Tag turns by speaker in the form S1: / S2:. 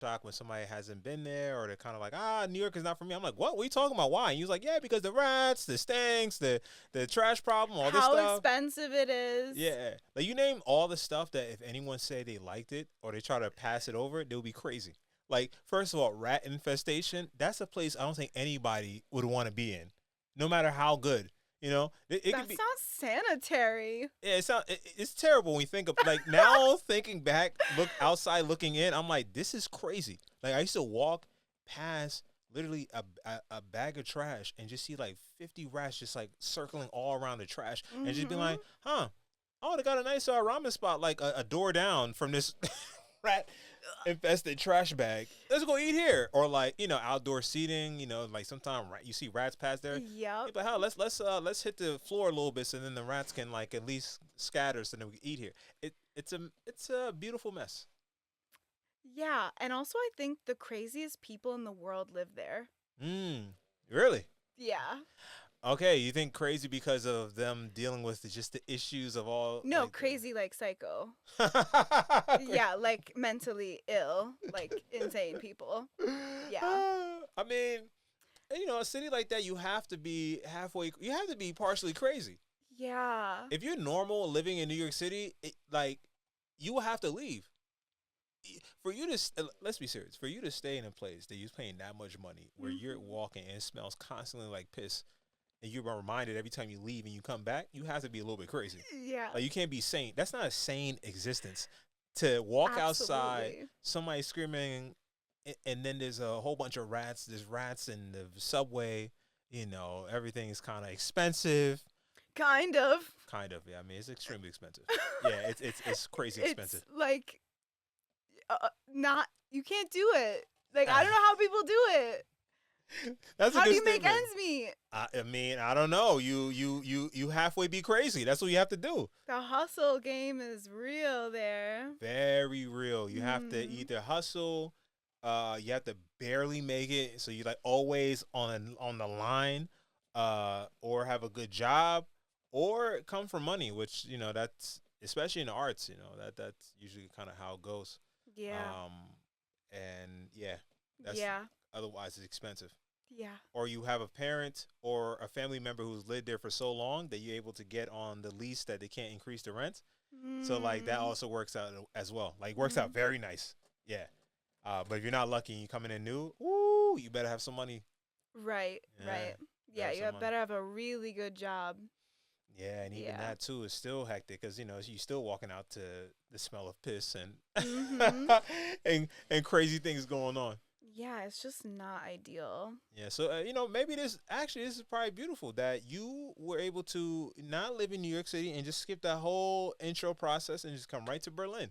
S1: shocked when somebody hasn't been there or they're kind of like, New York is not for me. I'm like, what? What are you talking about? Why? And he was like, yeah, because the rats, the stinks, the trash problem, all this
S2: How
S1: stuff.
S2: expensive it is.
S1: Yeah, like you name all the stuff that if anyone say they liked it or they try to pass it over, they'll be crazy. Like first of all, rat infestation. That's a place I don't think anybody would want to be in, no matter how good. It could
S2: That's
S1: be.
S2: not sanitary.
S1: Yeah, it's terrible when you think of like now thinking back, look outside looking in. I'm like, this is crazy. Like I used to walk past literally a bag of trash and just see like 50 rats just like circling all around the trash and just be like, huh? Oh, they got a nice ramen spot like a door down from this rat infested trash bag. Let's go eat here. Or like outdoor seating. Like sometimes you see rats pass there.
S2: Yep.
S1: But hell, let's hit the floor a little bit so then the rats can like at least scatter so then we can eat here. It's a beautiful mess.
S2: Yeah, and also I think the craziest people in the world live there.
S1: Really?
S2: Yeah.
S1: Okay, you think crazy because of them dealing with just the issues of all?
S2: No,
S1: like,
S2: crazy like psycho.
S1: the-
S2: Yeah, like mentally ill, like insane people. Yeah.
S1: I mean, a city like that, you have to be halfway. You have to be partially crazy.
S2: Yeah.
S1: If you're normal living in New York City, you will have to leave. For you to let's be serious. For you to stay in a place that you're paying that much money, where you're walking and it smells constantly like piss, and you're reminded every time you leave and you come back, you have to be a little bit crazy.
S2: Yeah.
S1: Like you can't be sane. That's not a sane existence. To walk outside,
S2: Absolutely.
S1: somebody screaming, and then there's a whole bunch of rats. There's rats in the subway. Everything is kind of expensive.
S2: Kind of.
S1: Kind of, yeah. I mean, it's extremely expensive. Yeah, it's crazy expensive.
S2: It's like not you can't do it. Like I don't know how people do it.
S1: That's
S2: how
S1: a
S2: do
S1: good
S2: you make
S1: statement.
S2: ends meet?
S1: I mean, I don't know. You halfway be crazy. That's what you have to do.
S2: The hustle game is real there.
S1: Very real. You have to either hustle, you have to barely make it, so you're like always on the line, or have a good job, or come from money, which that's especially in the arts. That's usually kind of how it goes.
S2: Yeah.
S1: And yeah, that's
S2: Yeah.
S1: otherwise it's expensive.
S2: Yeah.
S1: Or you have a parent or a family member who's lived there for so long that you're able to get on the lease that they can't increase the rent. So like that also works out as well. Like works out very nice. Yeah. But if you're not lucky and you're coming in new, you better have some money.
S2: Right.
S1: Yeah,
S2: Right. Yeah, you better have a really good job.
S1: Yeah, and even that too is still hectic because you're still walking out to the smell of piss and and crazy things going on.
S2: Yeah, it's just not ideal.
S1: Yeah, so maybe this is probably beautiful that you were able to not live in New York City and just skip that whole intro process and just come right to Berlin.